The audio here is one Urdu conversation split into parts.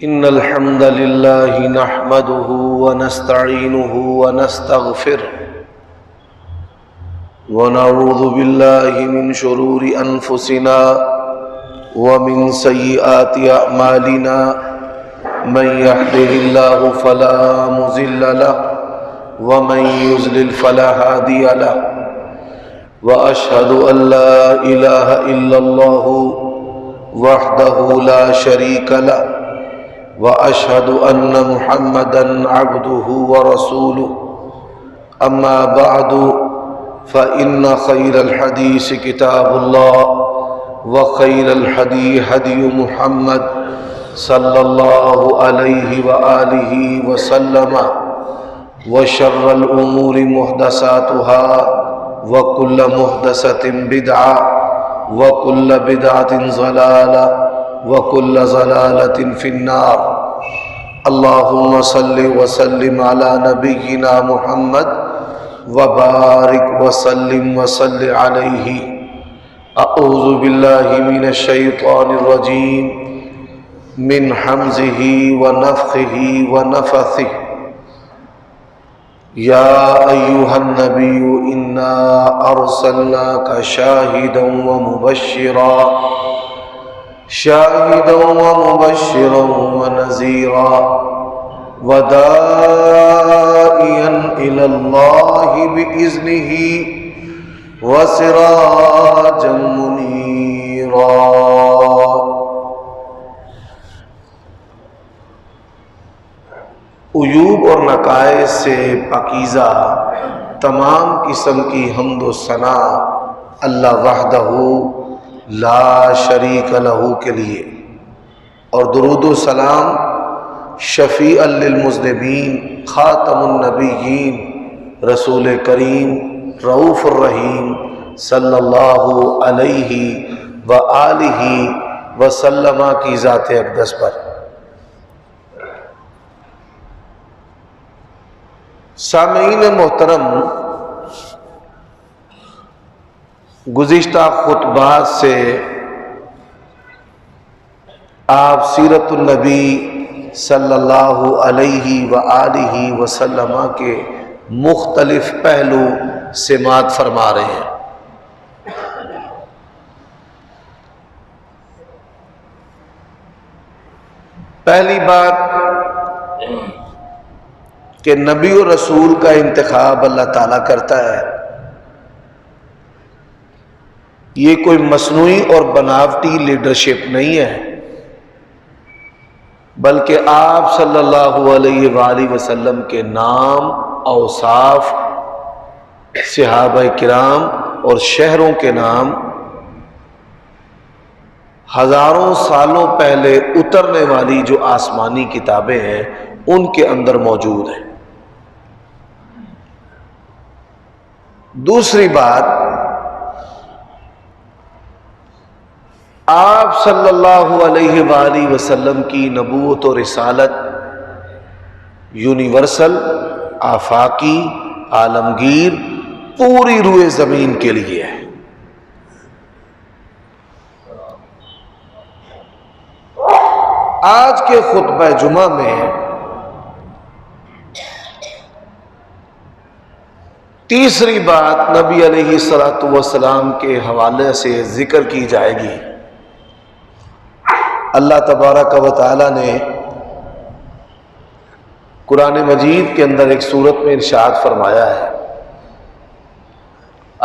إن الحمد لله نحمده ونستعينه ونستغفره ونعوذ بالله من شرور أنفسنا ومن سيئات أعمالنا من يهده الله فلا مضل له ومن يضلل فلا هادي له وأشهد أن لا إله إلا الله وحده لا شريك له وأشهد أن محمدًا عبده ورسوله أما بعد فإن خير الحديث كتاب الله وخير الهدي هدي محمد صلى الله عليه وآله وسلم وشر الأمور محدثاتها وكل محدثة بدعة وكل بدعة ضلالة وَكُلَّ ضَلَالَةٍ فِي النَّارِ اللهم صل وسلم على نبينا محمد وبارك وسلم وصل عليه اعوذ بالله من الشيطان الرجيم من حمزه ونفخه ونفثه يا أيها النبي إنا أرسلناك شاهدا ومبشرا ونذيرا وداعيا إلى الله بإذنه وسراجا منيرا عیوب اور نقائص سے پاکیزہ تمام قسم کی حمد و ثنا اللہ وحدہ لا شریک لہ کے لیے، اور درود و سلام شفیع للمذنبین خاتم النبیین رسول کریم رؤوف الرحیم صلی اللہ علیہ وآلہ وسلم کی ذات اقدس پر۔ سامعین محترم، گزشتہ خطبات سے آپ سیرت النبی صلی اللہ علیہ وآلہ وسلم کے مختلف پہلو سماعت فرما رہے ہیں۔ پہلی بات کہ نبی و رسول کا انتخاب اللہ تعالیٰ کرتا ہے، یہ کوئی مصنوعی اور بناوٹی لیڈرشپ نہیں ہے، بلکہ آپ صلی اللہ علیہ وآلہ وسلم کے نام، اوصاف، صحابہ کرام اور شہروں کے نام ہزاروں سالوں پہلے اترنے والی جو آسمانی کتابیں ہیں ان کے اندر موجود ہیں۔ دوسری بات، آپ صلی اللہ علیہ وآلہ وسلم کی نبوت و رسالت یونیورسل، آفاقی، عالمگیر، پوری روئے زمین کے لیے ہے۔ آج کے خطبہ جمعہ میں تیسری بات نبی علیہ الصلوۃ والسلام کے حوالے سے ذکر کی جائے گی۔ اللہ تبارک و تعالی نے قرآن مجید کے اندر ایک سورت میں ارشاد فرمایا ہے،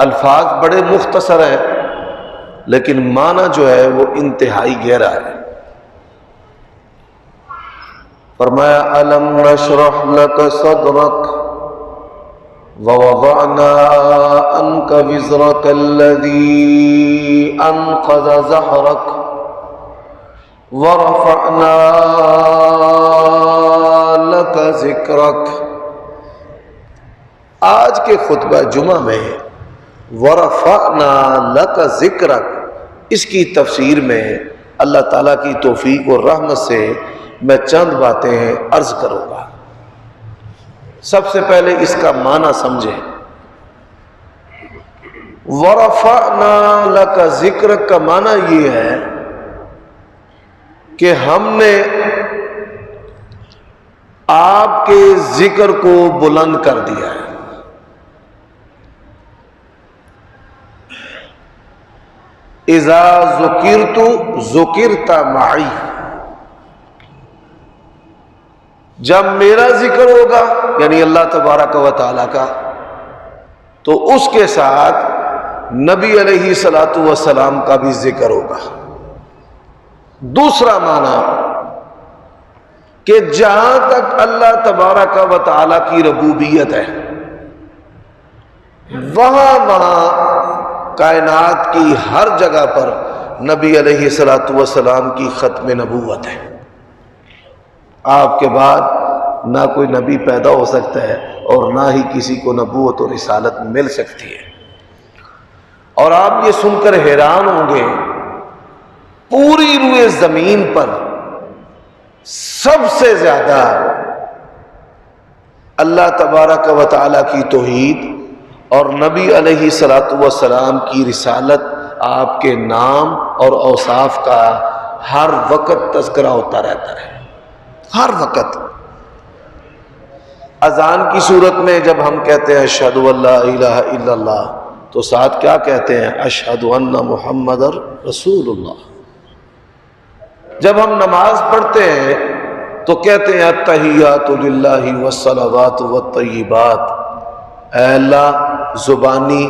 الفاظ بڑے مختصر ہیں لیکن معنی جو ہے وہ انتہائی گہرا ہے۔ فرمایا الم نشرح لک صدرک ووضعنا عنک وزرک الذی انقض ظہرک ورفعنا لک ذکرک۔ آج کے خطبہ جمعہ میں ورفعنا لک ذکرک، اس کی تفسیر میں اللہ تعالیٰ کی توفیق اور رحمت سے میں چند باتیں عرض کروں گا۔ سب سے پہلے اس کا معنی سمجھیں۔ ورفعنا لک ذکرک کا معنی یہ ہے کہ ہم نے آپ کے ذکر کو بلند کر دیا ہے۔ اذا ذکرت ذکرت معی، جب میرا ذکر ہوگا یعنی اللہ تبارک و تعالی کا، تو اس کے ساتھ نبی علیہ الصلوۃ والسلام کا بھی ذکر ہوگا۔ دوسرا معنی کہ جہاں تک اللہ تبارک و تعالی کی ربوبیت ہے، وہاں کائنات کی ہر جگہ پر نبی علیہ الصلوۃ والسلام کی ختم نبوت ہے۔ آپ کے بعد نہ کوئی نبی پیدا ہو سکتا ہے اور نہ ہی کسی کو نبوت اور رسالت مل سکتی ہے۔ اور آپ یہ سن کر حیران ہوں گے، پوری روئے زمین پر سب سے زیادہ اللہ تبارک و تعالی کی توحید اور نبی علیہ الصلوۃ والسلام کی رسالت، آپ کے نام اور اوصاف کا ہر وقت تذکرہ ہوتا رہتا ہے، ہر وقت۔ اذان کی صورت میں جب ہم کہتے ہیں اشہد ان لا الہ الا اللہ، تو ساتھ کیا کہتے ہیں؟ اشہد ان محمد رسول اللہ۔ جب ہم نماز پڑھتے ہیں تو کہتے ہیں التحیات للہ والصلوات والطیبات، اے اللہ زبانی،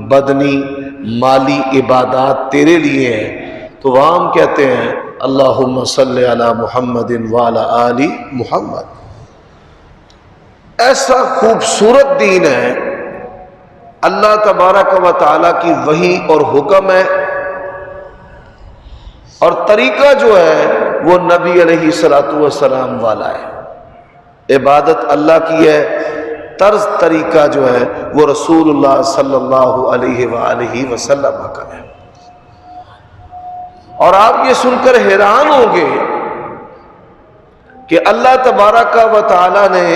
بدنی، مالی عبادات تیرے لیے ہیں، تو وہاں ہم کہتے ہیں اللہم صلی علی محمد وعلی آل محمد۔ ایسا خوبصورت دین ہے، اللہ تبارک و تعالیٰ کی وحی اور حکم ہے، اور طریقہ جو ہے وہ نبی علیہ الصلوۃ والسلام والا ہے۔ عبادت اللہ کی ہے، طرز طریقہ جو ہے وہ رسول اللہ صلی اللہ علیہ وآلہ وسلم کا ہے۔ اور آپ یہ سن کر حیران ہوں گے کہ اللہ تبارک و تعالی نے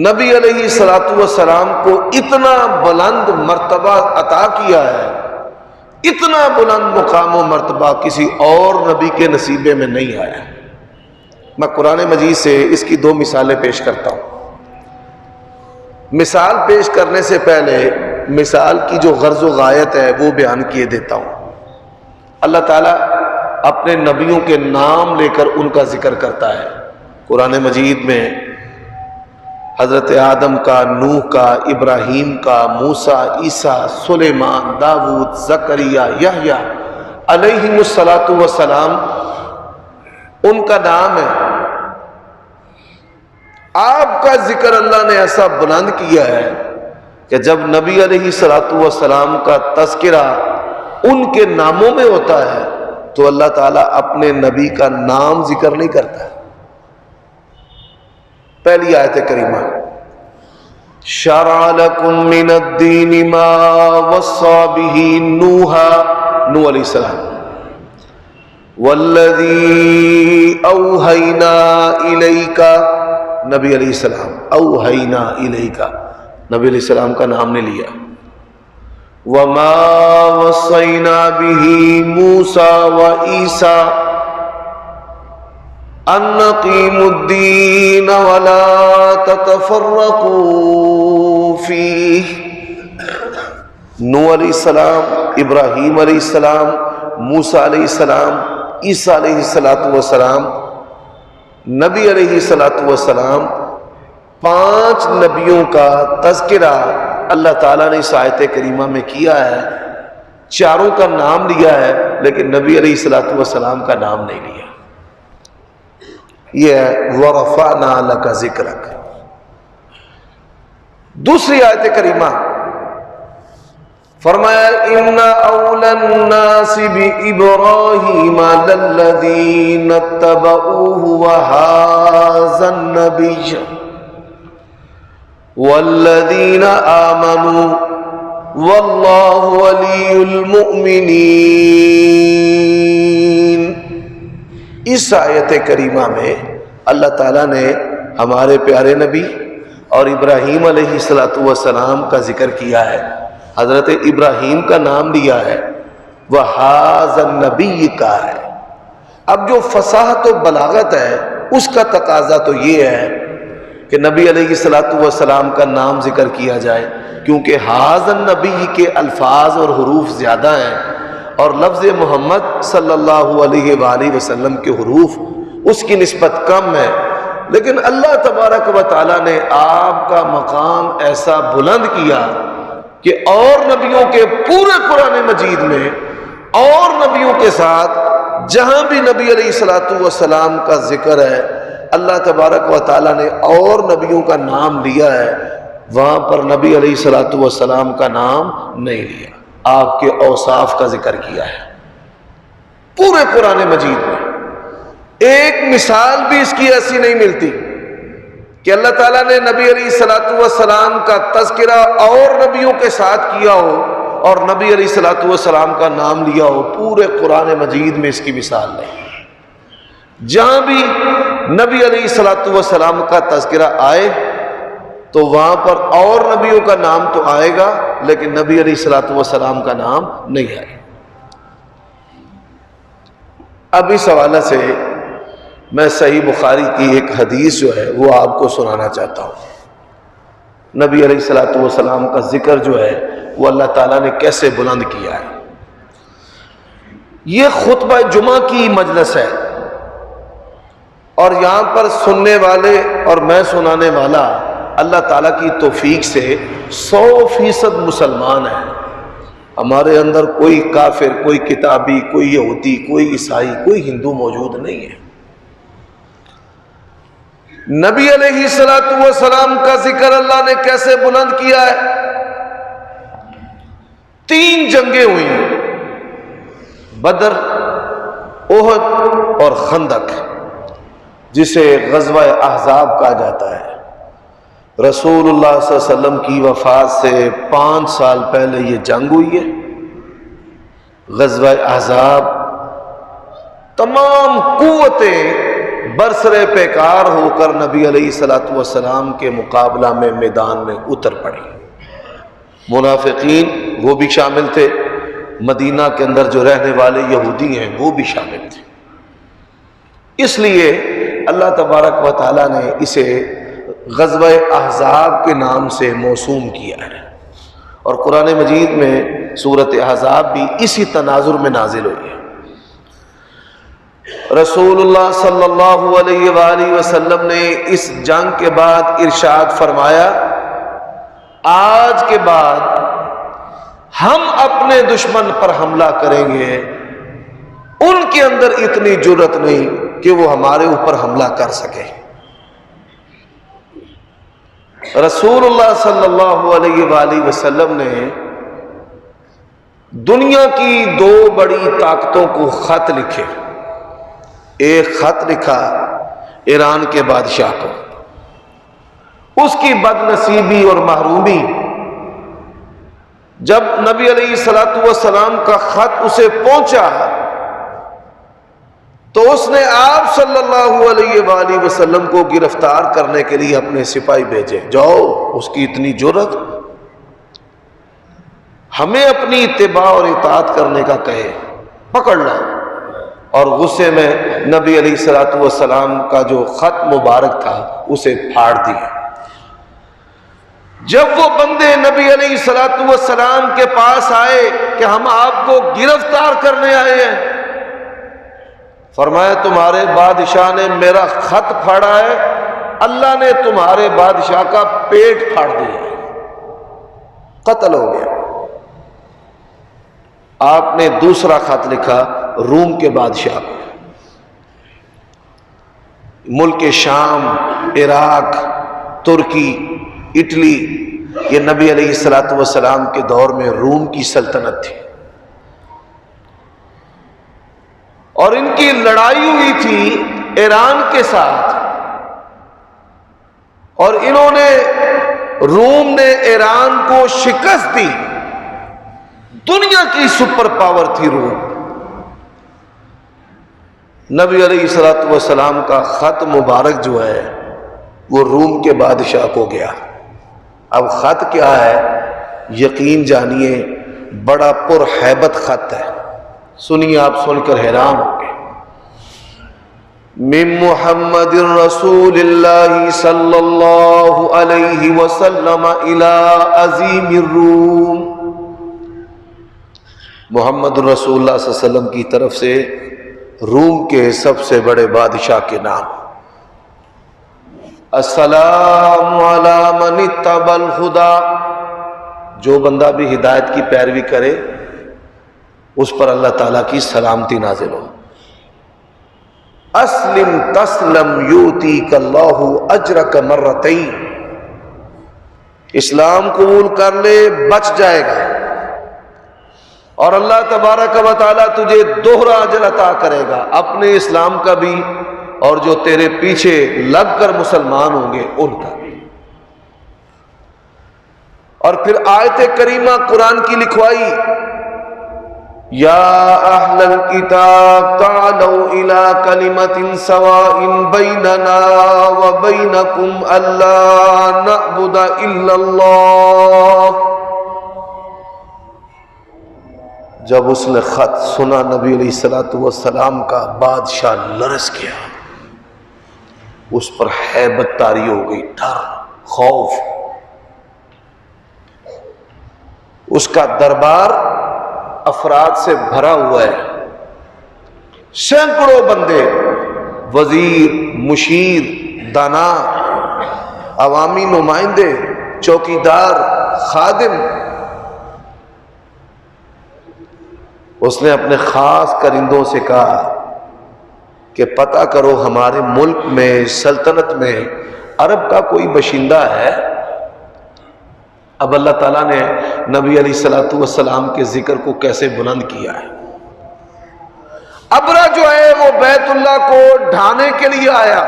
نبی علیہ الصلوۃ والسلام کو اتنا بلند مرتبہ عطا کیا ہے، اتنا بلند مقام و مرتبہ کسی اور نبی کے نصیبے میں نہیں آیا۔ میں قرآن مجید سے اس کی دو مثالیں پیش کرتا ہوں۔ مثال پیش کرنے سے پہلے مثال کی جو غرض و غایت ہے وہ بیان کیے دیتا ہوں۔ اللہ تعالیٰ اپنے نبیوں کے نام لے کر ان کا ذکر کرتا ہے۔ قرآن مجید میں حضرت آدم کا، نوح کا، ابراہیم کا، موسیٰ، عیسیٰ، سلیمان، داؤد، زکریہ، یحییٰ علیہم الصلاۃ والسلام ان کا نام ہے۔ آپ کا ذکر اللہ نے ایسا بلند کیا ہے کہ جب نبی علیہ الصلوۃ والسلام کا تذکرہ ان کے ناموں میں ہوتا ہے تو اللہ تعالیٰ اپنے نبی کا نام ذکر نہیں کرتا۔ پہلی آیت کریمہ شرع لکم من الدین ما وصى به نوح علیہ السلام والذی اوحینا الیک، نبی علیہ السلام، اوحینا الیک، نبی علیہ السلام کا نام نے لیا۔ وما وصینا به موسیٰ وعیسیٰ ان اقیموا الدین ولا تتفرقوا فیہ۔ نوح علیہ السلام، ابراہیم علیہ السلام، موسیٰ علیہ السلام، عیسیٰ علیہ السلام، نبی علیہ الصلوۃ والسلام، 5 نبیوں کا تذکرہ اللہ تعالیٰ نے اس آیت کریمہ میں کیا ہے۔ 4 کا نام لیا ہے لیکن نبی علیہ الصلوۃ والسلام کا نام نہیں لیا۔ یہ ہے وَرَفَعْنَا لَكَ ذِكْرَكَ۔ دوسری آیت کریمہ فرمایا ان اول الناس بابراہیم للذین اتبعوه وهذا النبی والذین آمنوا واللہ ولی المؤمنین۔ اس آیت کریمہ میں اللہ تعالیٰ نے ہمارے پیارے نبی اور ابراہیم علیہ السلام کا ذکر کیا ہے، حضرت ابراہیم کا نام لیا ہے، وَهَذَا النَّبِيِّ کا ہے۔ اب جو فصاحت و بلاغت ہے اس کا تقاضا تو یہ ہے کہ نبی علیہ الصلوۃ والسلام کا نام ذکر کیا جائے، کیونکہ حاضر نبی کے الفاظ اور حروف زیادہ ہیں اور لفظ محمد صلی اللہ علیہ وآلہ وسلم کے حروف اس کی نسبت کم ہے، لیکن اللہ تبارک و تعالیٰ نے آپ کا مقام ایسا بلند کیا کہ اور نبیوں کے پورے قرآن مجید میں اور نبیوں کے ساتھ جہاں بھی نبی علیہ الصلوۃ والسلام کا ذکر ہے اللہ تبارک و تعالیٰ نے اور نبیوں کا نام لیا ہے، وہاں پر نبی علیہ الصلوۃ والسلام کا نام نہیں لیا، آپ کے اوصاف کا ذکر کیا ہے پورے قرآن مجید میں۔ ایک مثال بھی اس کی ایسی نہیں ملتی کہ اللہ تعالیٰ نے نبی علیہ الصلوۃ والسلام کا تذکرہ اور نبیوں کے ساتھ کیا ہو اور نبی علیہ الصلوۃ والسلام کا نام لیا ہو، پورے قرآن مجید میں اس کی مثال نہیں۔ جہاں بھی نبی علیہ الصلوۃ والسلام کا تذکرہ آئے تو وہاں پر اور نبیوں کا نام تو آئے گا لیکن نبی علیہ الصلوۃ والسلام کا نام نہیں آئے۔ اب اس حوالے سے میں صحیح بخاری کی ایک حدیث جو ہے وہ آپ کو سنانا چاہتا ہوں۔ نبی علیہ الصلوۃ والسلام کا ذکر جو ہے وہ اللہ تعالیٰ نے کیسے بلند کیا ہے۔ یہ خطبہ جمعہ کی مجلس ہے اور یہاں پر سننے والے اور میں سنانے والا اللہ تعالیٰ کی توفیق سے 100% مسلمان ہیں۔ ہمارے اندر کوئی کافر، کوئی کتابی، کوئی یہودی، کوئی عیسائی، کوئی ہندو موجود نہیں ہے۔ نبی علیہ الصلوۃ والسلام کا ذکر اللہ نے کیسے بلند کیا ہے؟ 3 جنگیں ہوئی ہیں، بدر، احد اور خندق، جسے غزوہ احزاب کہا جاتا ہے۔ رسول اللہ صلی اللہ علیہ وسلم کی وفات سے 5 سال پہلے یہ جنگ ہوئی ہے۔ غزوہ احزاب تمام قوتیں برسرے پیکار ہو کر نبی علیہ الصلوۃ والسلام کے مقابلہ میں میدان میں اتر پڑی۔ منافقین وہ بھی شامل تھے، مدینہ کے اندر جو رہنے والے یہودی ہیں وہ بھی شامل تھے۔ اس لیے اللہ تبارک و تعالیٰ نے اسے غزوہ احزاب کے نام سے موسوم کیا ہے، اور قرآن مجید میں سورۃ احزاب بھی اسی تناظر میں نازل ہوئی ہے۔ رسول اللہ صلی اللہ علیہ وآلہ وسلم نے اس جنگ کے بعد ارشاد فرمایا، آج کے بعد ہم اپنے دشمن پر حملہ کریں گے، ان کے اندر اتنی جرأت نہیں کہ وہ ہمارے اوپر حملہ کر سکے۔ رسول اللہ صلی اللہ علیہ وآلہ وسلم نے دنیا کی 2 بڑی طاقتوں کو خط لکھے۔ ایک خط لکھا ایران کے بادشاہ کو، اس کی بد نصیبی اور محرومی، جب نبی علیہ الصلوۃ والسلام کا خط اسے پہنچا تو اس نے آپ صلی اللہ علیہ وآلہ وسلم کو گرفتار کرنے کے لیے اپنے سپاہی بھیجے، جاؤ، اس کی اتنی جرأت، ہمیں اپنی اتباع اور اطاعت کرنے کا کہے، پکڑ لا۔ اور غصے میں نبی علیہ الصلوۃ والسلام کا جو خط مبارک تھا اسے پھاڑ دیا۔ جب وہ بندے نبی علیہ الصلوۃ والسلام کے پاس آئے کہ ہم آپ کو گرفتار کرنے آئے ہیں، فرمایا تمہارے بادشاہ نے میرا خط پھاڑا ہے، اللہ نے تمہارے بادشاہ کا پیٹ پھاڑ دیا، قتل ہو گیا۔ آپ نے دوسرا خط لکھا روم کے بادشاہ کو، ملک شام، عراق، ترکی، اٹلی، یہ نبی علیہ الصلوۃ والسلام کے دور میں روم کی سلطنت تھی، اور ان کی لڑائی ہوئی تھی ایران کے ساتھ، اور انہوں نے، روم نے ایران کو شکست دی۔ دنیا کی سپر پاور تھی روم۔ نبی علیہ الصلوۃ والسلام کا خط مبارک جو ہے وہ روم کے بادشاہ کو گیا۔ اب خط کیا ہے یقین جانیے، بڑا پرہیبت خط ہے، سنیے آپ سن کر حیران ہوں گے۔ من محمد رسول اللہ صلی اللہ علیہ وسلم الی عظیم الروم، محمد رسول اللہ صلی اللہ علیہ وسلم کی طرف سے روم کے سب سے بڑے بادشاہ کے نام، السلام علی من اتبع الہدی، جو بندہ بھی ہدایت کی پیروی کرے اس پر اللہ تعالیٰ کی سلامتی نازل ہو، اسلم تسلم یؤتیک اللہ اجرک مرتین، اسلام قبول کر لے بچ جائے گا اور اللہ تبارک و تعالیٰ تجھے دوہرا اجر عطا کرے گا، اپنے اسلام کا بھی اور جو تیرے پیچھے لگ کر مسلمان ہوں گے ان کا بھی۔ اور پھر آیت کریمہ قرآن کی لکھوائی، یا اہل الکتاب تعالوا الی کلمۃ سواء بیننا وبینکم الا نعبد الا اللہ، جب اس نے خط سنا نبی علیہ الصلوۃ والسلام کا، بادشاہ لرز گیا، اس پر ہیبت طاری ہو گئی، ڈر خوف، اس کا دربار افراد سے بھرا ہوا ہے، سینکڑوں بندے، وزیر، مشیر، دانا، عوامی نمائندے، چوکیدار، خادم۔ اس نے اپنے خاص کرندوں سے کہا کہ پتہ کرو ہمارے ملک میں، سلطنت میں عرب کا کوئی باشندہ ہے؟ اب اللہ تعالیٰ نے نبی علیہ الصلوۃ والسلام کے ذکر کو کیسے بلند کیا ہے۔ ابرہ جو ہے وہ بیت اللہ کو ڈھانے کے لیے آیا،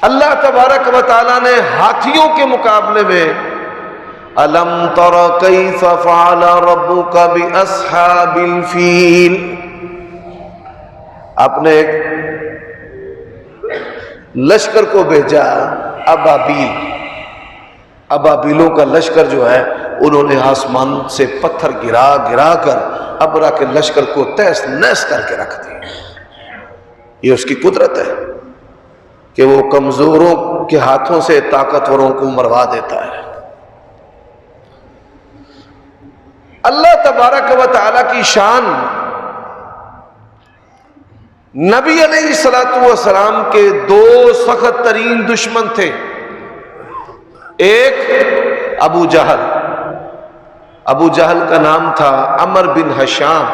اللہ تبارک و تعالیٰ نے ہاتھیوں کے مقابلے میں الم تر کیف فعل ربک باصحاب الفیل، اپنے ایک لشکر کو بھیجا، ابابیلوں کا لشکر جو ہے انہوں نے آسمان سے پتھر گرا گرا کر ابرہ کے لشکر کو تہس نہس کر کے رکھ دیا۔ یہ اس کی قدرت ہے کہ وہ کمزوروں کے ہاتھوں سے طاقتوروں کو مروا دیتا ہے۔ اللہ تبارک و تعالی کی شان، نبی علیہ الصلوۃ والسلام کے دو سخت ترین دشمن تھے، ایک ابو جہل، ابو جہل کا نام تھا عمر بن ہشام،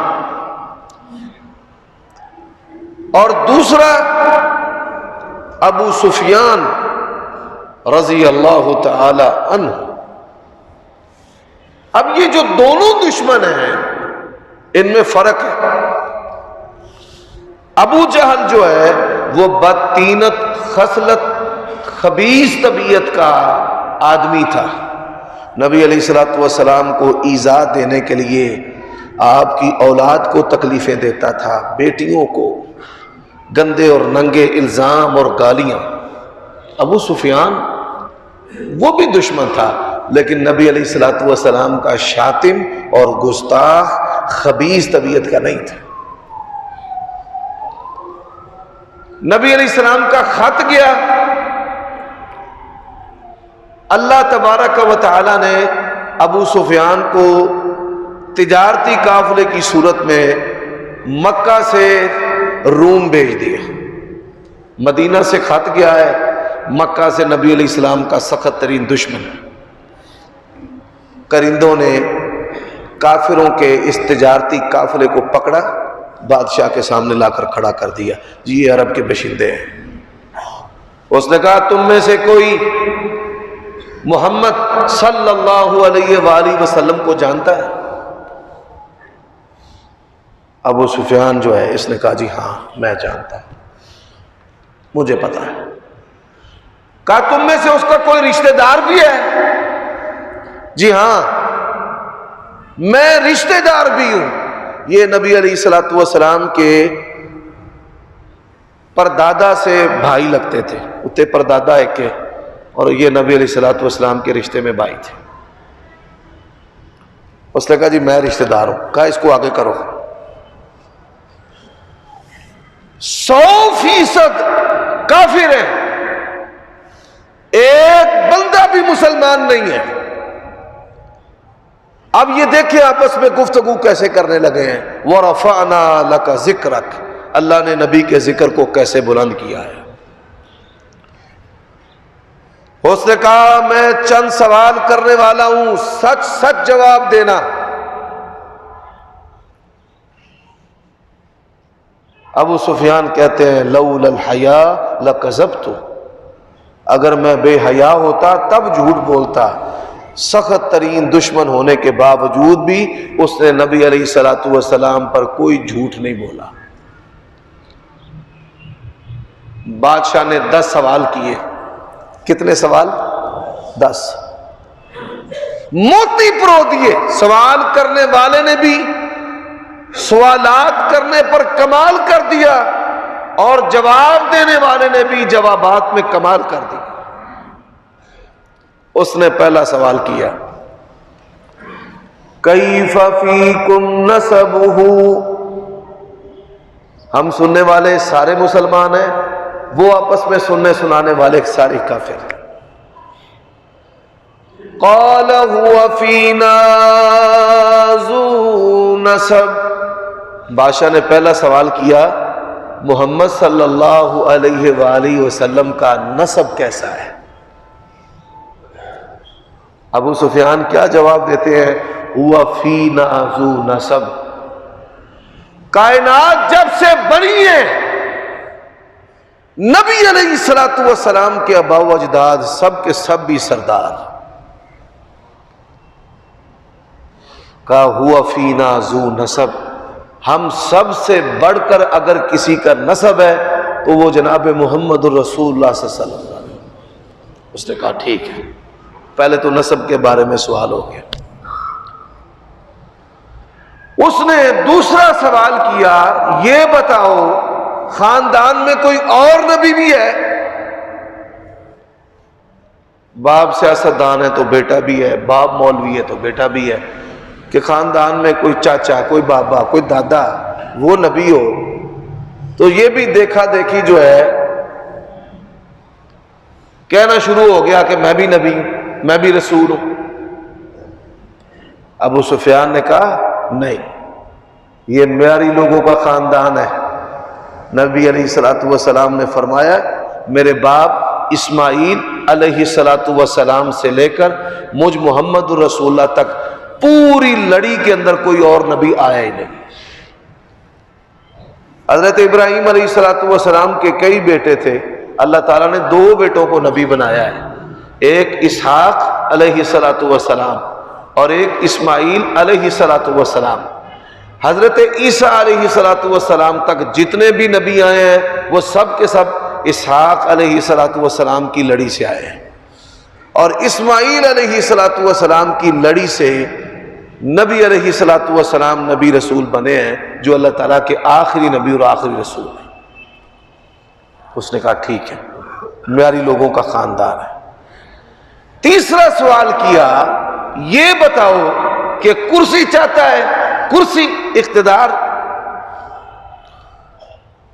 اور دوسرا ابو سفیان رضی اللہ تعالی عنہ۔ اب یہ جو دونوں دشمن ہیں ان میں فرق ہے۔ ابو جہل جو ہے وہ بدطینت، خصلت، خبیث طبیعت کا آدمی تھا، نبی علیہ الصلوۃ والسلام کو ایذا دینے کے لیے آپ کی اولاد کو تکلیفیں دیتا تھا، بیٹیوں کو گندے اور ننگے الزام اور گالیاں۔ ابو سفیان وہ بھی دشمن تھا لیکن نبی علیہ الصلوۃ والسلام کا شاتم اور گستاخ، خبیث طبیعت کا نہیں تھا۔ نبی علیہ السلام کا خط گیا، اللہ تبارک و تعالی نے ابو سفیان کو تجارتی قافلے کی صورت میں مکہ سے روم بھیج دیا۔ مدینہ سے خط گیا ہے، مکہ سے نبی علیہ السلام کا سخت ترین دشمن، کرندوں نے کافروں کے اس تجارتی قافلے کو پکڑا، بادشاہ کے سامنے لا کر کھڑا کر دیا، جی یہ عرب کے باشندے ہیں۔ اس نے کہا تم میں سے کوئی محمد صلی اللہ علیہ وآلہ وسلم کو جانتا ہے؟ ابو سفیان جو ہے اس نے کہا جی ہاں میں جانتا ہوں، مجھے پتا ہے۔ کہا تم میں سے اس کا کوئی رشتہ دار بھی ہے؟ جی ہاں میں رشتہ دار بھی ہوں۔ یہ نبی علیہ الصلوۃ والسلام کے پردادا سے بھائی لگتے تھے، اتنے پردادا ایک کے، اور یہ نبی علیہ الصلوۃ والسلام کے رشتے میں بھائی تھے۔ اس نے کہا جی میں رشتہ دار ہوں۔ کہا اس کو آگے کرو۔ 100% کافر ہیں، ایک بندہ بھی مسلمان نہیں ہے۔ اب یہ دیکھیں آپس میں گفتگو کیسے کرنے لگے ہیں۔ وَرَفَعْنَا لَكَ ذِكْرَكَ، اللہ نے نبی کے ذکر کو کیسے بلند کیا ہے۔ اس نے کہا میں چند سوال کرنے والا ہوں، سچ سچ جواب دینا۔ ابو سفیان کہتے ہیں لولا الحیاء لکذبت، اگر میں بے حیا ہوتا تب جھوٹ بولتا۔ سخت ترین دشمن ہونے کے باوجود بھی اس نے نبی علیہ الصلوۃ والسلام پر کوئی جھوٹ نہیں بولا۔ بادشاہ نے 10 سوال کیے۔ کتنے سوال؟ 10 موتی پرو دیے۔ سوال کرنے والے نے بھی سوالات کرنے پر کمال کر دیا، اور جواب دینے والے نے بھی جوابات میں کمال کر دیا۔ اس نے پہلا سوال کیا کیف فیکم نسبہ، ہم سننے والے سارے مسلمان ہیں، وہ آپس میں سننے سنانے والے سارے کافر ہیں۔ قال هو فینا ذو نسب، بادشاہ نے پہلا سوال کیا محمد صلی اللہ علیہ وآلہ وسلم کا نسب کیسا ہے؟ ابو سفیان کیا جواب دیتے ہیں؟ ہوا فینا ذو نسب، کائنات جب سے بنی ہے نبی علیہ الصلوۃ والسلام کے آباء و اجداد سب کے سب بھی سردار۔ کہا ہوا فینا ذو نسب، ہم سب سے بڑھ کر اگر کسی کا نسب ہے تو وہ جناب محمد الرسول اللہ صلی اللہ علیہ وسلم۔ اس نے کہا ٹھیک ہے، پہلے تو نسب کے بارے میں سوال ہو گیا۔ اس نے دوسرا سوال کیا یہ بتاؤ خاندان میں کوئی اور نبی بھی ہے؟ باپ سیاستدان ہے تو بیٹا بھی ہے، باپ مولوی ہے تو بیٹا بھی ہے، کہ خاندان میں کوئی چاچا، کوئی بابا، کوئی دادا وہ نبی ہو تو یہ بھی دیکھا دیکھی جو ہے کہنا شروع ہو گیا کہ میں بھی نبی ہوں، میں بھی رسول ہوں۔ ابو سفیان نے کہا نہیں، یہ میاری لوگوں کا خاندان ہے۔ نبی علیہ الصلوۃ والسلام نے فرمایا میرے باپ اسماعیل علیہ الصلوۃ والسلام سے لے کر مجھ محمد الرسول اللہ تک پوری لڑی کے اندر کوئی اور نبی آیا ہی نہیں۔ حضرت ابراہیم علیہ الصلوۃ والسلام کے کئی بیٹے تھے، اللہ تعالیٰ نے 2 بیٹوں کو نبی بنایا ہے، ایک اسحاق علیہ الصلوۃ والسلام اور ایک اسماعیل علیہ الصلوۃ والسلام۔ حضرت عیسیٰ علیہ الصلوۃ والسلام تک جتنے بھی نبی آئے ہیں وہ سب کے سب اسحاق علیہ الصلوۃ والسلام کی لڑی سے آئے ہیں، اور اسماعیل علیہ الصلوۃ والسلام کی لڑی سے نبی علیہ الصلوۃ والسلام نبی رسول بنے ہیں، جو اللہ تعالیٰ کے آخری نبی اور آخری رسول ہیں۔ اس نے کہا ٹھیک ہے، میاری لوگوں کا خاندان ہے۔ تیسرا سوال کیا یہ بتاؤ کہ کرسی چاہتا ہے، کرسی، اقتدار۔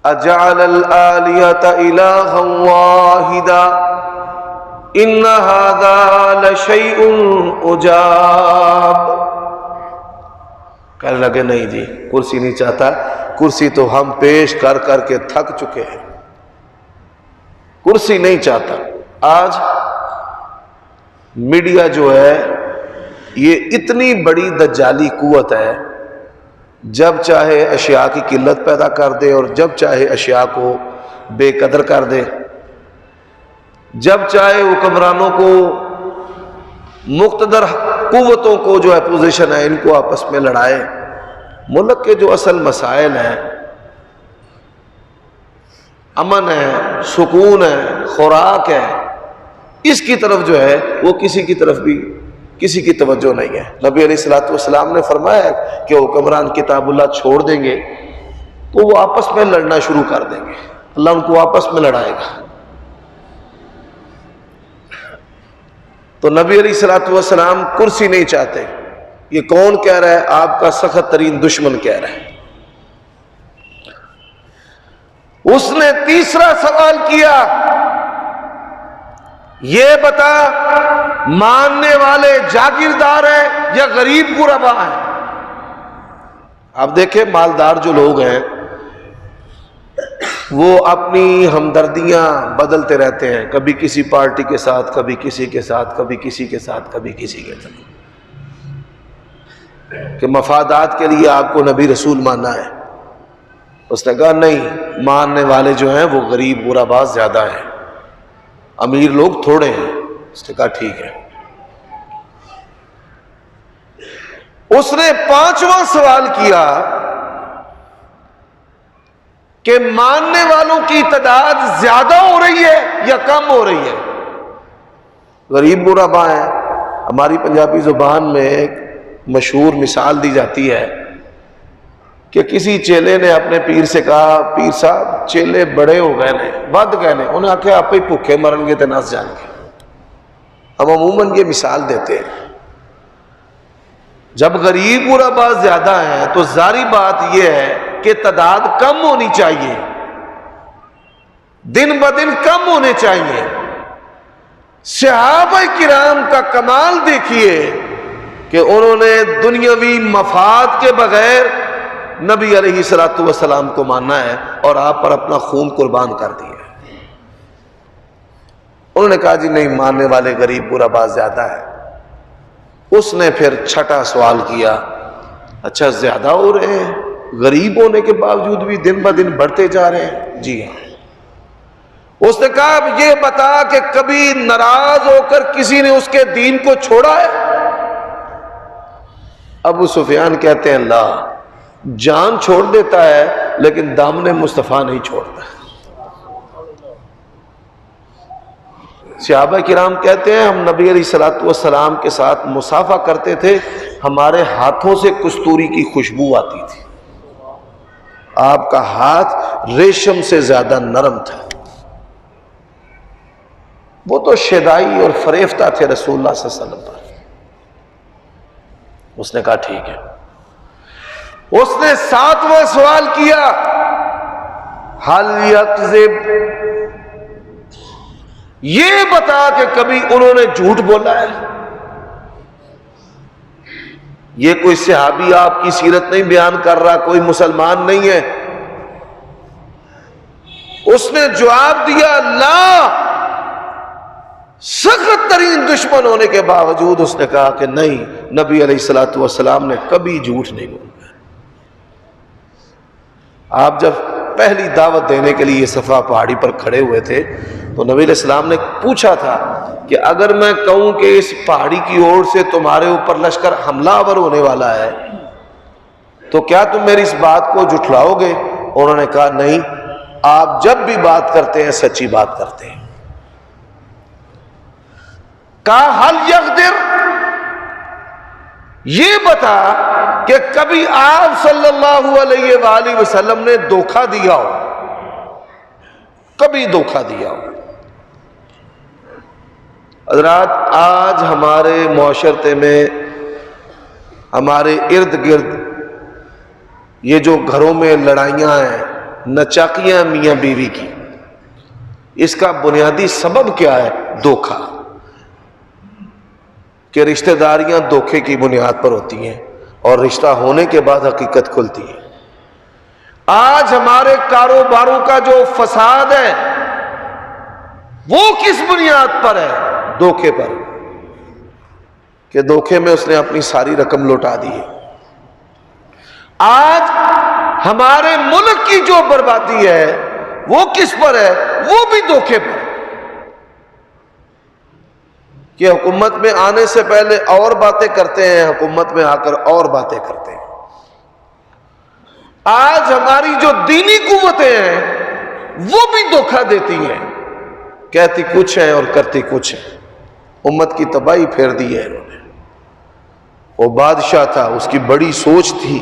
اجعل الآلیۃ الہا واحدا ان ھذا لشیء عجاب۔ کہنے لگے نہیں جی کرسی نہیں چاہتا، کرسی تو ہم پیش کر کر کے تھک چکے ہیں، کرسی نہیں چاہتا۔ آج میڈیا جو ہے یہ اتنی بڑی دجالی قوت ہے، جب چاہے اشیاء کی قلت پیدا کر دے اور جب چاہے اشیاء کو بے قدر کر دے، جب چاہے حکمرانوں کو، مقتدر قوتوں کو جو اپوزیشن ہے ان کو آپس میں لڑائے۔ ملک کے جو اصل مسائل ہیں، امن ہے، سکون ہے، خوراک ہے، اس کی طرف جو ہے وہ کسی کی طرف بھی کسی کی توجہ نہیں ہے۔ نبی علیہ الصلوۃ والسلام نے فرمایا کہ حکمران کتاب اللہ چھوڑ دیں گے تو وہ آپس میں لڑنا شروع کر دیں گے، اللہ ان کو آپس میں لڑائے گا۔ تو نبی علیہ الصلوۃ والسلام کرسی نہیں چاہتے۔ یہ کون کہہ رہا ہے؟ آپ کا سخت ترین دشمن کہہ رہا ہے۔ اس نے تیسرا سوال کیا، یہ بتا ماننے والے جاگیردار ہیں یا غریب غربا ہیں؟ آپ دیکھیں مالدار جو لوگ ہیں وہ اپنی ہمدردیاں بدلتے رہتے ہیں، کبھی کسی پارٹی کے ساتھ، کبھی کسی کے ساتھ، کبھی کسی کے ساتھ، کبھی کسی کے ساتھ، کہ مفادات کے لیے آپ کو نبی رسول ماننا ہے۔ اس نے کہا نہیں، ماننے والے جو ہیں وہ غریب غربا زیادہ ہیں، امیر لوگ تھوڑے ہیں۔ اس نے کہا ٹھیک ہے۔ اس نے پانچواں سوال کیا کہ ماننے والوں کی تعداد زیادہ ہو رہی ہے یا کم ہو رہی ہے؟ غریب غربا ہیں۔ ہماری پنجابی زبان میں ایک مشہور مثال دی جاتی ہے کہ کسی چیلے نے اپنے پیر سے کہا، پیر صاحب چیلے بڑے ہو گئے نے، ود گئے نے، انہیں آخیا آپ ہی بھوکے مرن گے تو نس جان گے۔ ہم عموماً یہ مثال دیتے ہیں۔ جب غریب غربا زیادہ ہیں تو ظاہری بات یہ ہے کہ تعداد کم ہونی چاہیے، دن بدن کم ہونے چاہیے۔ صحابہ کرام کا کمال دیکھیے کہ انہوں نے دنیاوی مفاد کے بغیر نبی علیہ الصلوۃ والسلام کو ماننا ہے اور آپ پر اپنا خون قربان کر دیا ہے۔ انہوں نے کہا جی نہیں، ماننے والے غریب غربا زیادہ ہے۔ اس نے پھر چھٹا سوال کیا، اچھا زیادہ ہو رہے ہیں، غریب ہونے کے باوجود بھی دن بدن بڑھتے جا رہے ہیں؟ جی ہاں۔ اس نے کہا اب یہ بتا کہ کبھی ناراض ہو کر کسی نے اس کے دین کو چھوڑا ہے؟ ابو سفیان کہتے ہیں لا، جان چھوڑ دیتا ہے لیکن دامن مصطفیٰ نہیں چھوڑتا۔ صحابہ کرام کہتے ہیں ہم نبی علیہ الصلوۃ والسلام کے ساتھ مصافحہ کرتے تھے، ہمارے ہاتھوں سے کستوری کی خوشبو آتی تھی، آپ کا ہاتھ ریشم سے زیادہ نرم تھا۔ وہ تو شیدائی اور فریفتہ تھے رسول اللہ صلی اللہ علیہ وسلم پر۔ اس نے کہا ٹھیک ہے۔ اس نے ساتواں سوال کیا، حل یکذب، یہ بتا کہ کبھی انہوں نے جھوٹ بولا ہے؟ یہ کوئی صحابی آپ کی سیرت نہیں بیان کر رہا، کوئی مسلمان نہیں ہے۔ اس نے جواب دیا لا، سخت ترین دشمن ہونے کے باوجود اس نے کہا کہ نہیں، نبی علیہ الصلوۃ والسلام نے کبھی جھوٹ نہیں بولا۔ آپ جب پہلی دعوت دینے کے لیے صفا پہاڑی پر کھڑے ہوئے تھے تو نبی علیہ السلام نے پوچھا تھا کہ اگر میں کہوں کہ اس پہاڑی کی اوٹ سے تمہارے اوپر لشکر حملہ آور ہونے والا ہے تو کیا تم میری اس بات کو جھٹلاؤ گے؟ انہوں نے کہا نہیں، آپ جب بھی بات کرتے ہیں سچی بات کرتے ہیں۔ کہا حل یغدر، یہ بتا کہ کبھی آپ صلی اللہ علیہ وآلہ وسلم نے دھوکہ دیا ہو، کبھی دھوکہ دیا ہو؟ حضرات آج ہمارے معاشرے میں، ہمارے ارد گرد یہ جو گھروں میں لڑائیاں ہیں، نچاقیاں میاں بیوی کی، اس کا بنیادی سبب کیا ہے؟ دھوکہ، کہ رشتہ داریاں دھوکے کی بنیاد پر ہوتی ہیں اور رشتہ ہونے کے بعد حقیقت کھلتی ہے۔ آج ہمارے کاروباروں کا جو فساد ہے وہ کس بنیاد پر ہے؟ دھوکے پر، کہ دھوکے میں اس نے اپنی ساری رقم لوٹا دی ہے۔ آج ہمارے ملک کی جو بربادی ہے وہ کس پر ہے؟ وہ بھی دھوکے پر، کہ حکومت میں آنے سے پہلے اور باتیں کرتے ہیں، حکومت میں آ کر اور باتیں کرتے ہیں۔ آج ہماری جو دینی قوتیں ہیں وہ بھی دھوکہ دیتی ہیں، کہتی کچھ ہے اور کرتی کچھ ہے۔ امت کی تباہی پھیر دی ہے انہوں نے۔ وہ بادشاہ تھا، اس کی بڑی سوچ تھی،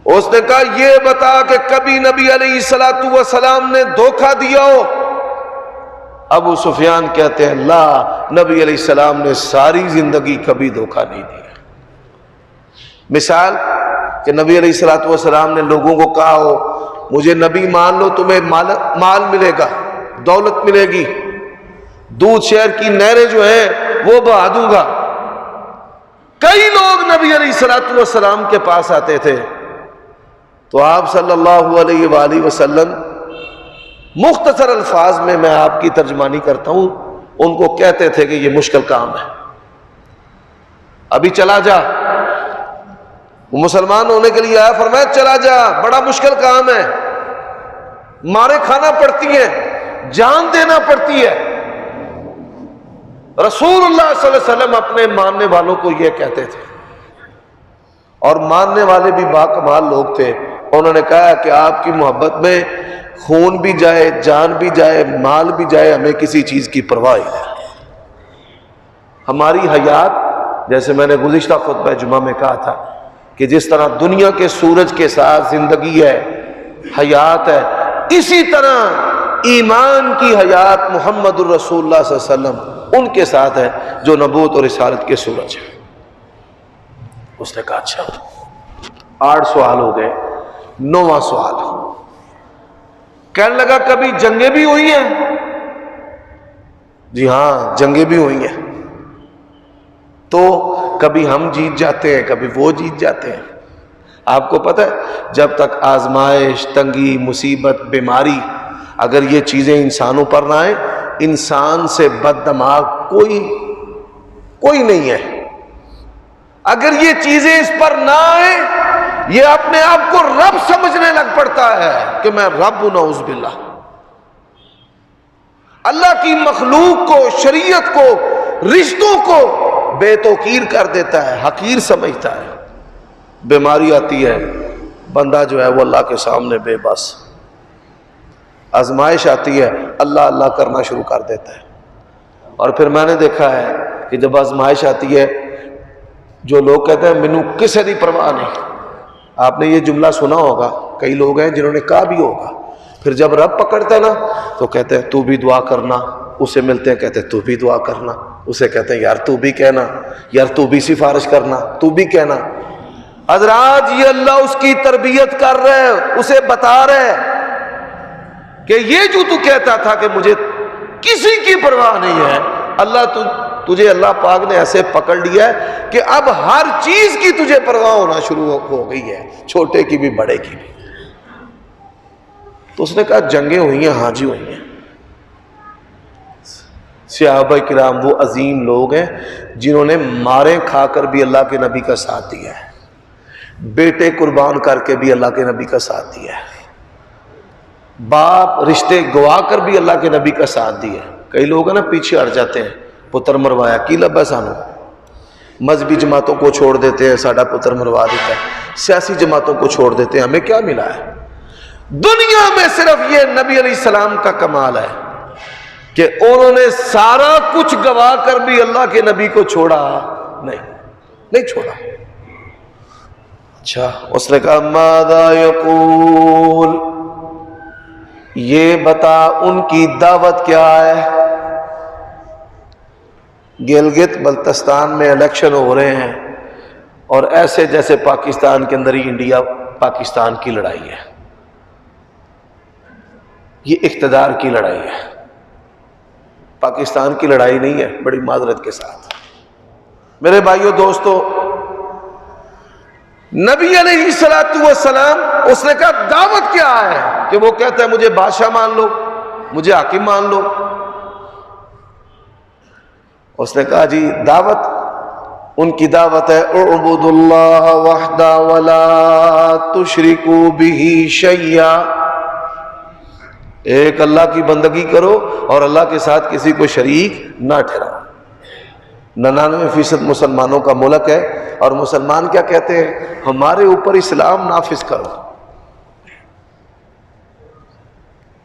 اس نے کہا یہ بتا کہ کبھی نبی علیہ الصلوۃ والسلام نے دھوکہ دیا ہو؟ ابو سفیان کہتے ہیں لا، نبی علیہ السلام نے ساری زندگی کبھی دھوکہ نہیں دیا۔ مثال کہ نبی علیہ الصلوۃ والسلام نے لوگوں کو کہا ہو مجھے نبی مان لو، تمہیں مال ملے گا، دولت ملے گی، دودھ شہر کی نہریں جو ہیں وہ بہا دوں گا۔ کئی لوگ نبی علیہ الصلوۃ والسلام کے پاس آتے تھے تو آپ صلی اللہ علیہ وآلہ وسلم مختصر الفاظ میں آپ کی ترجمانی کرتا ہوں، ان کو کہتے تھے کہ یہ مشکل کام ہے، ابھی چلا جا۔ وہ مسلمان ہونے کے لیے آیا، فرمایا چلا جا، بڑا مشکل کام ہے، مارے کھانا پڑتی ہیں، جان دینا پڑتی ہے۔ رسول اللہ صلی اللہ علیہ وسلم اپنے ماننے والوں کو یہ کہتے تھے، اور ماننے والے بھی باکمال لوگ تھے۔ انہوں نے کہا کہ آپ کی محبت میں خون بھی جائے، جان بھی جائے، مال بھی جائے، ہمیں کسی چیز کی پرواہ نہیں۔ ہماری حیات، جیسے میں نے گزشتہ خطبہ جمعہ میں کہا تھا کہ جس طرح دنیا کے سورج کے ساتھ زندگی ہے، حیات ہے، اسی طرح ایمان کی حیات محمد الرسول اللہ صلی اللہ علیہ وسلم ان کے ساتھ ہے جو نبوت اور رسالت کے سورج ہے۔ اس نے کہا اچھا، 8 سوال ہو گئے، 9واں سوال کہنے لگا کبھی جنگیں بھی ہوئی ہیں؟ جی ہاں، جنگیں بھی ہوئی ہیں، تو کبھی ہم جیت جاتے ہیں، کبھی وہ جیت جاتے ہیں۔ آپ کو پتہ ہے جب تک آزمائش، تنگی، مصیبت، بیماری، اگر یہ چیزیں انسانوں پر نہ آئیں، انسان سے بد دماغ کوئی نہیں ہے۔ اگر یہ چیزیں اس پر نہ آئیں، یہ اپنے آپ کو رب سمجھنے لگ پڑتا ہے کہ میں رب ہوں، نعوذ باللہ۔ اللہ کی مخلوق کو، شریعت کو، رشتوں کو بے توقیر کر دیتا ہے، حقیر سمجھتا ہے۔ بیماری آتی ہے، بندہ جو ہے وہ اللہ کے سامنے بے بس۔ آزمائش آتی ہے، اللہ اللہ کرنا شروع کر دیتا ہے۔ اور پھر میں نے دیکھا ہے کہ جب آزمائش آتی ہے، جو لوگ کہتے ہیں مینوں کسی دی پرواہ نہیں، آپ نے یہ جملہ سنا ہوگا، کئی لوگ ہیں جنہوں نے کہا بھی ہوگا، پھر جب رب پکڑتا ہے نا تو کہتے ہیں تو بھی دعا کرنا، اسے ملتے ہیں کہتے ہیں تو بھی دعا کرنا، اسے کہتے ہیں یار تو بھی کہنا، یار تو بھی سفارش کرنا، تو بھی کہنا۔ حضرات یہ اللہ اس کی تربیت کر رہے ہیں، اسے بتا رہے ہیں کہ یہ جو تو کہتا تھا کہ مجھے کسی کی پرواہ نہیں ہے، تجھے اللہ پاک نے ایسے پکڑ لیا ہے کہ اب ہر چیز کی تجھے پرواہ ہونا شروع ہو گئی ہے، چھوٹے کی بھی بڑے کی بھی۔ تو اس نے کہا جنگیں ہوئی ہیں؟ ہاں جی ہوئی ہیں۔ صحابہ کرام وہ عظیم لوگ ہیں جنہوں نے مارے کھا کر بھی اللہ کے نبی کا ساتھ دیا ہے، بیٹے قربان کر کے بھی اللہ کے نبی کا ساتھ دیا ہے، باپ رشتے گوا کر بھی اللہ کے نبی کا ساتھ دیا ہے۔ کئی لوگ ہیں نا پیچھے ہٹ جاتے ہیں، پتر مروایا کی لبا سانو، مذہبی جماعتوں کو چھوڑ دیتے ہیں، ساڈا پتر مروا دیتا ہے، سیاسی جماعتوں کو چھوڑ دیتے ہیں، ہمیں کیا ملا ہے؟ دنیا میں صرف یہ نبی علیہ السلام کا کمال ہے کہ انہوں نے سارا کچھ گوا کر بھی اللہ کے نبی کو چھوڑا نہیں چھوڑا۔ اچھا، اس نے کہا ماذا یقول، یہ بتا ان کی دعوت کیا ہے؟ گلگت بلتستان میں الیکشن ہو رہے ہیں اور ایسے جیسے پاکستان کے اندر ہی انڈیا پاکستان کی لڑائی ہے، یہ اقتدار کی لڑائی ہے، پاکستان کی لڑائی نہیں ہے، بڑی معذرت کے ساتھ۔ میرے بھائیوں دوستو، نبی علیہ الصلوۃ والسلام، اس نے کہا دعوت کیا ہے؟ کہ وہ کہتا ہے مجھے بادشاہ مان لو، مجھے حاکم مان لو۔ اس نے کہا جی دعوت، ان کی دعوت ہے اعبدوا اللہ وحدہ ولا تشرکوا بہ شیئا، ایک اللہ کی بندگی کرو اور اللہ کے ساتھ کسی کو شریک نہ ٹھہراؤ۔ 99% مسلمانوں کا ملک ہے، اور مسلمان کیا کہتے ہیں؟ ہمارے اوپر اسلام نافذ کرو۔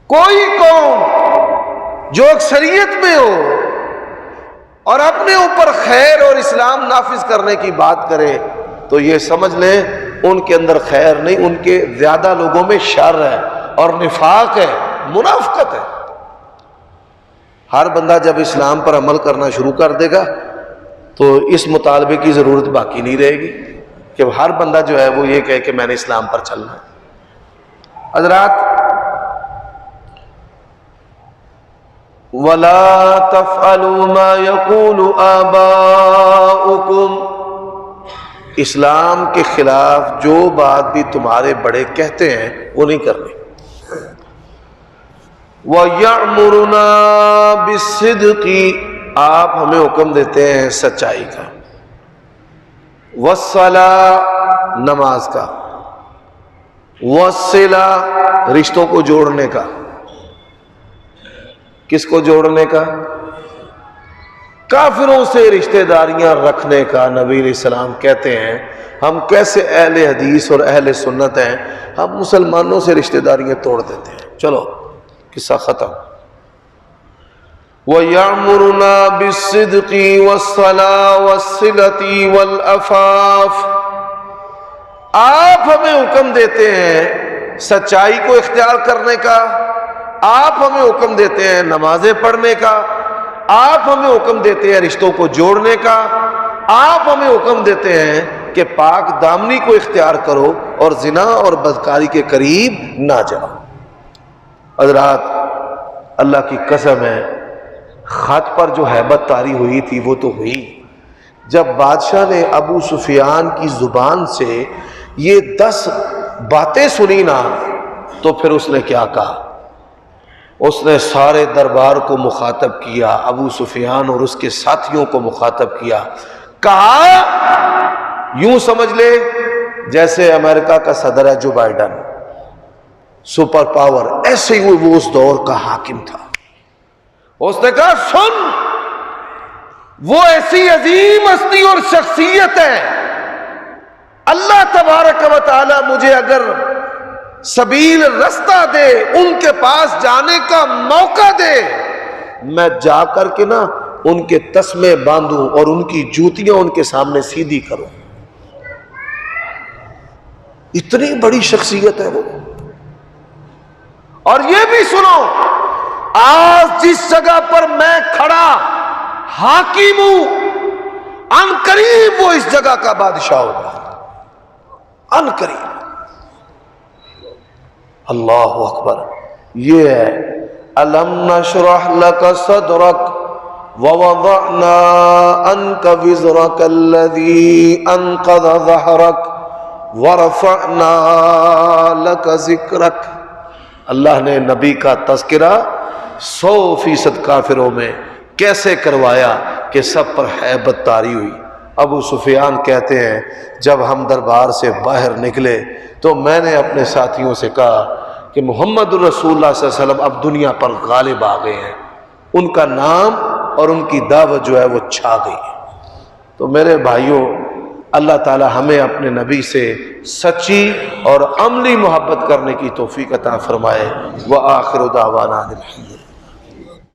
کوئی قوم جو اکثریت میں ہو اور اپنے اوپر خیر اور اسلام نافذ کرنے کی بات کرے تو یہ سمجھ لیں ان کے اندر خیر نہیں، ان کے زیادہ لوگوں میں شر ہے اور نفاق ہے، منافقت ہے۔ ہر بندہ جب اسلام پر عمل کرنا شروع کر دے گا تو اس مطالبے کی ضرورت باقی نہیں رہے گی کہ ہر بندہ جو ہے وہ یہ کہے کہ میں نے اسلام پر چلنا ہے۔ حضرات وَلَا تَفْعَلُوا مَا يَقُولُ آبَاؤُكُمْ، اسلام کے خلاف جو بات بھی تمہارے بڑے کہتے ہیں وہ نہیں کرنی. وَيَأْمُرُنَا بِالصِّدْقِ، آپ ہمیں حکم دیتے ہیں سچائی کا. وَالصَّلَاةِ، نماز کا. وَالصِّلَةِ، رشتوں کو جوڑنے کا. کس کو جوڑنے کا؟ کافروں سے رشتہ داریاں رکھنے کا. نبی علیہ السلام کہتے ہیں ہم کیسے اہل حدیث اور اہل سنت ہیں، ہم مسلمانوں سے رشتہ داریاں توڑ دیتے ہیں. چلو قصہ ختم. وَيَعْمُرُنَا بِالصِّدْقِ وَالصَّلَاةِ وَالصِّلَةِ وَالْعَفَافِ، آپ ہمیں حکم دیتے ہیں سچائی کو اختیار کرنے کا، آپ ہمیں حکم دیتے ہیں نمازیں پڑھنے کا، آپ ہمیں حکم دیتے ہیں رشتوں کو جوڑنے کا، آپ ہمیں حکم دیتے ہیں کہ پاک دامنی کو اختیار کرو اور زنا اور بدکاری کے قریب نہ جاؤ. حضرات اللہ کی قسم ہے، خط پر جو ہیبت طاری ہوئی تھی وہ تو ہوئی. جب بادشاہ نے ابو سفیان کی زبان سے یہ 10 باتیں سنی نا تو پھر اس نے کیا کہا؟ اس نے سارے دربار کو مخاطب کیا، ابو سفیان اور اس کے ساتھیوں کو مخاطب کیا. کہا یوں سمجھ لے جیسے امریکہ کا صدر ہے جو بائیڈن، سپر پاور، ایسے ہی وہ اس دور کا حاکم تھا. اس نے کہا سن، وہ ایسی عظیم ہستی اور شخصیت ہے، اللہ تبارک و تعالی مجھے اگر سبیل رستہ دے، ان کے پاس جانے کا موقع دے، میں جا کر کے نا ان کے تسمے باندھوں اور ان کی جوتیاں ان کے سامنے سیدھی کروں. اتنی بڑی شخصیت ہے وہ. اور یہ بھی سنو، آج جس جگہ پر میں کھڑا حاکم ہوں، ان قریب وہ اس جگہ کا بادشاہ ہوگا، ان قریب. اللہ اکبر. یہ ہے الم نشرح لك صدرك ووضعنا عنك وزرك الذي انقض ظهرك ورفعنا لك ذکرك. اللہ نے نبی کا تذکرہ 100% کافروں میں کیسے کروایا کہ سب پر ہیبت طاری ہوئی. ابو سفیان کہتے ہیں جب ہم دربار سے باہر نکلے تو میں نے اپنے ساتھیوں سے کہا کہ محمد الرسول اللہ صلی اللہ علیہ وسلم اب دنیا پر غالب آ گئے ہیں، ان کا نام اور ان کی دعوت جو ہے وہ چھا گئی ہے. تو میرے بھائیوں، اللہ تعالی ہمیں اپنے نبی سے سچی اور عملی محبت کرنے کی توفیق عطا فرمائے. وآخر دعوانا الحمدللہ.